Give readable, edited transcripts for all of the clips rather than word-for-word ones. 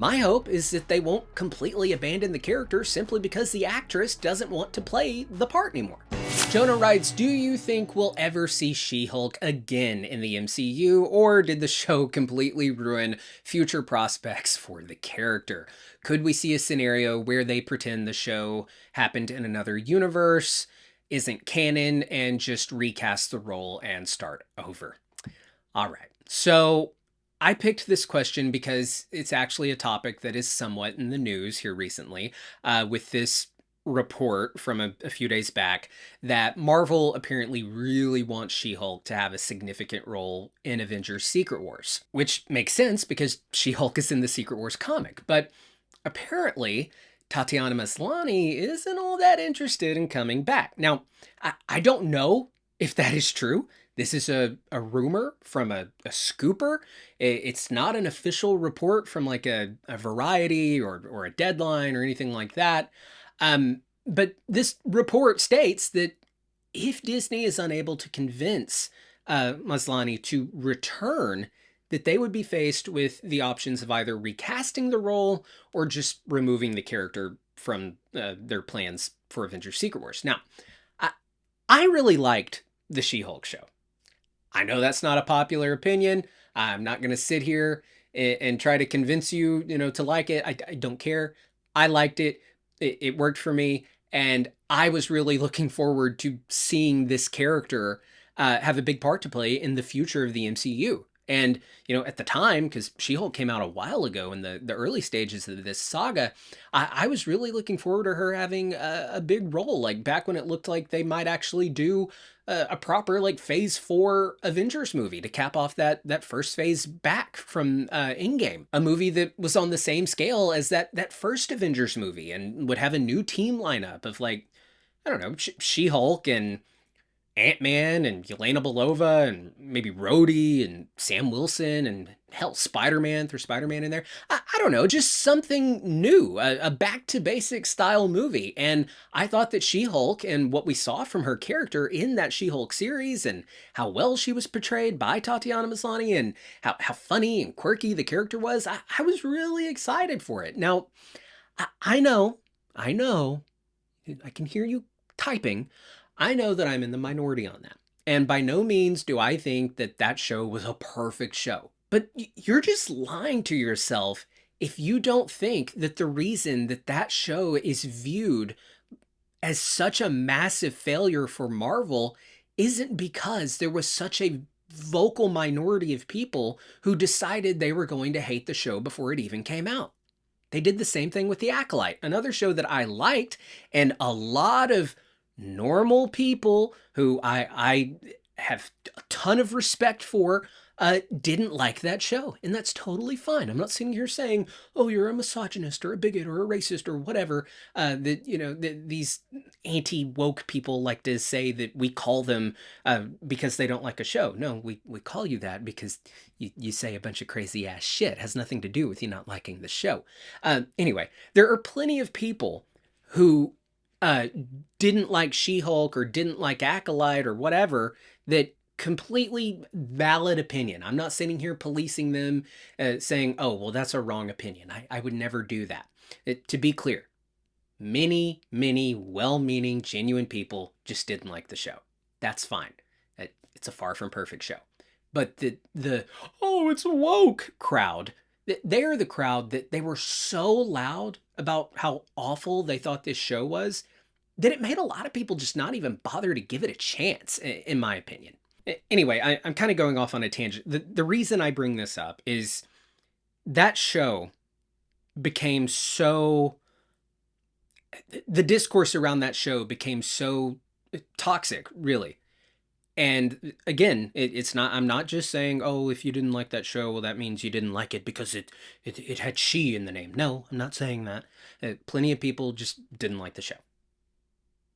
My hope is that they won't completely abandon the character simply because the actress doesn't want to play the part anymore. Jonah writes, do you think we'll ever see She-Hulk again in the MCU, or did the show completely ruin future prospects for the character? Could we see a scenario where they pretend the show happened in another universe, isn't canon, and just recast the role and start over? All right, so I picked this question because it's actually a topic that is somewhat in the news here recently, with this report from a few days back that Marvel apparently really wants She-Hulk to have a significant role in Avengers Secret Wars, which makes sense because She-Hulk is in the Secret Wars comic. But apparently, Tatiana Maslany isn't all that interested in coming back. Now, I don't know if that is true. This is a rumor from a scooper. It's not an official report from like a Variety or a Deadline or anything like that. But this report states that if Disney is unable to convince Maslany to return, that they would be faced with the options of either recasting the role or just removing the character from their plans for Avengers Secret Wars. Now, I really liked the She-Hulk show. I know that's not a popular opinion. I'm not going to sit here and try to convince you, to like it. I don't care. I liked it. It worked for me. And I was really looking forward to seeing this character have a big part to play in the future of the MCU. And, at the time, because She-Hulk came out a while ago in the early stages of this saga, I was really looking forward to her having a big role, like back when it looked like they might actually do a proper like phase 4 Avengers movie to cap off that first phase back from Endgame, a movie that was on the same scale as that first Avengers movie and would have a new team lineup of like, I don't know, She-Hulk and Ant-Man and Yelena Belova and maybe Rhodey and Sam Wilson and hell, Spider-Man, through Spider-Man in there. I don't know, just something new, a back to basic style movie. And I thought that She-Hulk and what we saw from her character in that She-Hulk series and how well she was portrayed by Tatiana Maslany and how funny and quirky the character was, I was really excited for it. Now, I know, I can hear you typing. I know that I'm in the minority on that. And by no means do I think that that show was a perfect show. But you're just lying to yourself if you don't think that the reason that that show is viewed as such a massive failure for Marvel isn't because there was such a vocal minority of people who decided they were going to hate the show before it even came out. They did the same thing with The Acolyte, another show that I liked, and a lot of normal people who I have a ton of respect for didn't like that show, and that's totally fine. I'm not sitting here saying, oh, you're a misogynist or a bigot or a racist or whatever, these anti-woke people like to say that we call them because they don't like a show. No, we call you that because you say a bunch of crazy ass shit. It has nothing to do with you not liking the show. Anyway, there are plenty of people who didn't like She-Hulk or didn't like Acolyte or whatever, that completely valid opinion. I'm not sitting here policing them, saying, oh, well, that's a wrong opinion. I would never do that. To be clear, many, many well-meaning, genuine people just didn't like the show. That's fine. It's a far from perfect show. But the oh, it's woke crowd, they are the crowd that they were so loud about how awful they thought this show was that it made a lot of people just not even bother to give it a chance, in my opinion. Anyway, I'm kind of going off on a tangent. The reason I bring this up is that show became so... The discourse around that show became so toxic, really. And again, it's not, I'm not just saying, oh, if you didn't like that show, well, that means you didn't like it because it had she in the name. No, I'm not saying that. Plenty of people just didn't like the show.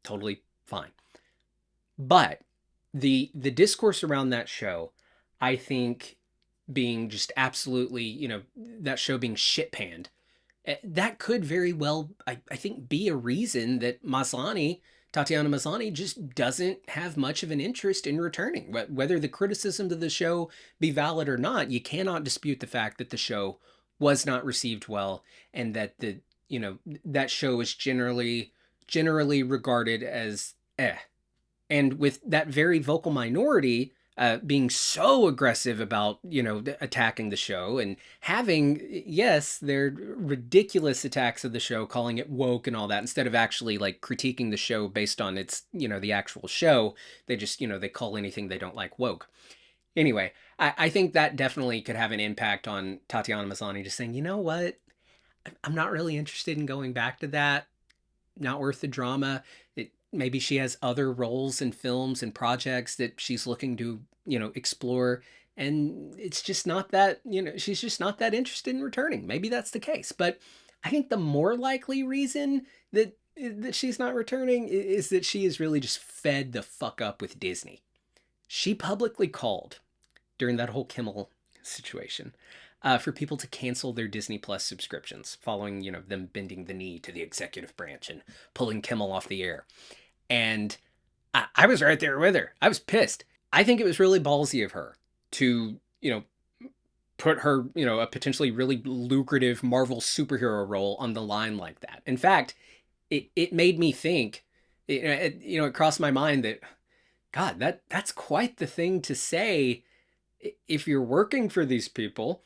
Totally fine. But the discourse around that show, I think being just absolutely, that show being shit panned, that could very well, I think, be a reason that Tatiana Maslany just doesn't have much of an interest in returning. Whether the criticism to the show be valid or not, you cannot dispute the fact that the show was not received well, and that that show is generally regarded as eh. And with that very vocal minority being so aggressive about, attacking the show and having, yes, their ridiculous attacks of the show, calling it woke and all that, instead of actually like critiquing the show based on its, the actual show, they just, they call anything they don't like woke. Anyway, I think that definitely could have an impact on Tatiana Maslany just saying, you know what? I'm not really interested in going back to that. Not worth the drama. Maybe she has other roles in films and projects that she's looking to, explore. And it's just not that, she's just not that interested in returning. Maybe that's the case. But I think the more likely reason that she's not returning is that she is really just fed the fuck up with Disney. She publicly called during that whole Kimmel situation for people to cancel their Disney Plus subscriptions following, them bending the knee to the executive branch and pulling Kimmel off the air. And I was right there with her. I was pissed. I think it was really ballsy of her to, put her, a potentially really lucrative Marvel superhero role on the line like that. In fact, it made me think, it crossed my mind that, God, that's quite the thing to say if you're working for these people.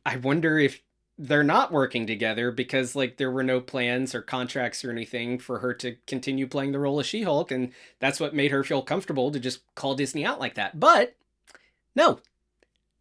I wonder if they're not working together because like there were no plans or contracts or anything for her to continue playing the role of She-Hulk, and that's what made her feel comfortable to just call Disney out like that. But no,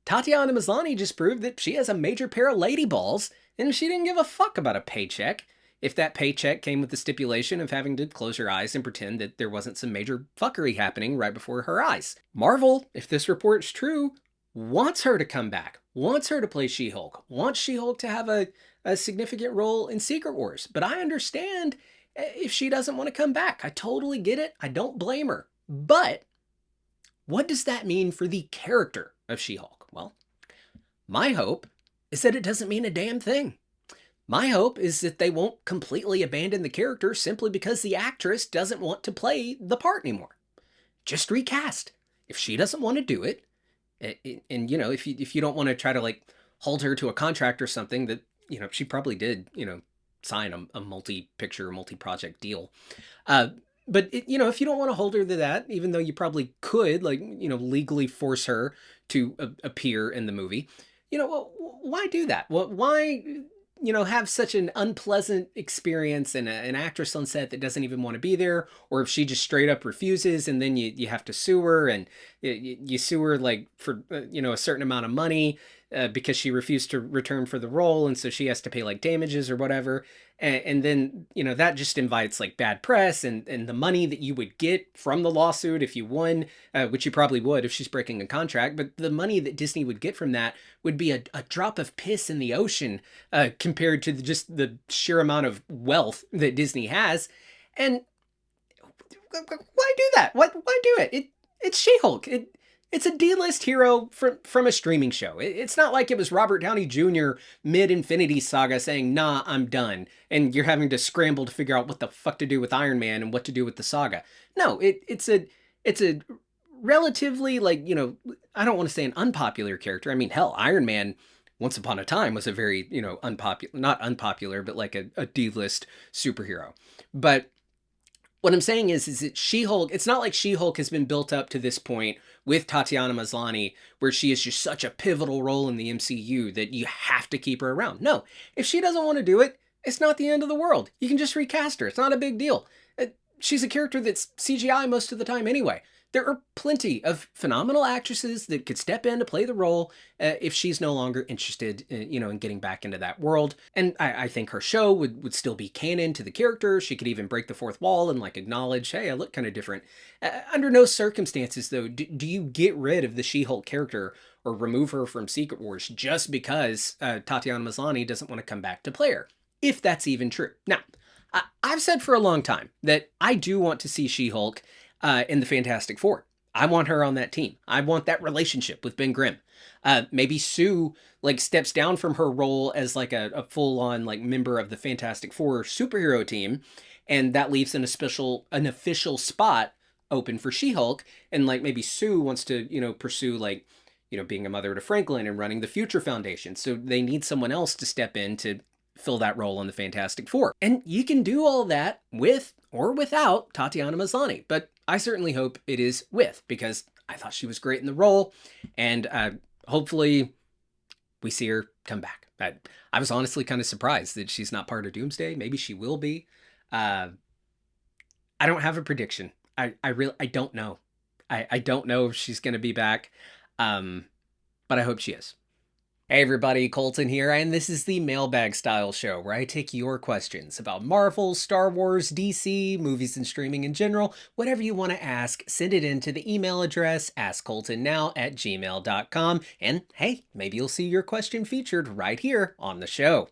Tatiana Maslany just proved that she has a major pair of lady balls, and she didn't give a fuck about a paycheck if that paycheck came with the stipulation of having to close her eyes and pretend that there wasn't some major fuckery happening right before her eyes. Marvel, if this report's true, wants her to come back, wants her to play She-Hulk, wants She-Hulk to have a significant role in Secret Wars. But I understand if she doesn't want to come back. I totally get it. I don't blame her. But what does that mean for the character of She-Hulk? Well, my hope is that it doesn't mean a damn thing. My hope is that they won't completely abandon the character simply because the actress doesn't want to play the part anymore. Just recast. If she doesn't want to do it, and if you don't want to try to like hold her to a contract or something that she probably did sign a multi-picture multi-project deal, but if you don't want to hold her to that, even though you probably could legally force her to appear in the movie, well, why do that? Well, why have such an unpleasant experience and an actress on set that doesn't even want to be there, or if she just straight up refuses and then you have to sue her, and you sue her like for a certain amount of money because she refused to return for the role, and so she has to pay like damages or whatever, and then that just invites like bad press, and the money that you would get from the lawsuit if you won, which you probably would if she's breaking a contract, but the money that Disney would get from that would be a drop of piss in the ocean compared to just the sheer amount of wealth that Disney has. And why do that? Why do it? It's She-Hulk. It's a D-list hero from a streaming show. It's not like it was Robert Downey Jr. mid-Infinity Saga saying, nah, I'm done, and you're having to scramble to figure out what the fuck to do with Iron Man and what to do with the saga. No, it's a relatively, I don't want to say an unpopular character. I mean, hell, Iron Man once upon a time was a very, not unpopular, but like a D-list superhero. But what I'm saying is that She-Hulk, it's not like She-Hulk has been built up to this point with Tatiana Maslany, where she is just such a pivotal role in the MCU that you have to keep her around. No, if she doesn't want to do it, it's not the end of the world. You can just recast her. It's not a big deal. She's a character that's CGI most of the time anyway. There are plenty of phenomenal actresses that could step in to play the role if she's no longer interested, in getting back into that world. And I think her show would still be canon to the character. She could even break the fourth wall and acknowledge, hey, I look kind of different. Under no circumstances, though, do you get rid of the She-Hulk character or remove her from Secret Wars just because Tatiana Maslany doesn't want to come back to play her, if that's even true. Now, I've said for a long time that I do want to see She-Hulk in the Fantastic Four. I want her on that team. I want that relationship with Ben Grimm. Maybe Sue steps down from her role as a full-on member of the Fantastic Four superhero team, and that leaves an official spot open for She-Hulk, and maybe Sue wants to pursue being a mother to Franklin and running the Future Foundation. So they need someone else to step in to fill that role on the Fantastic Four. And you can do all that with or without Tatiana Maslany, but I certainly hope it is with, because I thought she was great in the role, and hopefully we see her come back. I was honestly kind of surprised that she's not part of Doomsday. Maybe she will be. I don't have a prediction. I don't know. I don't know if she's going to be back, but I hope she is. Hey everybody, Colton here, and this is the Mailbag Style Show, where I take your questions about Marvel, Star Wars, DC, movies and streaming in general. Whatever you want to ask, send it in to the email address askcoltonnow@gmail.com, and hey, maybe you'll see your question featured right here on the show.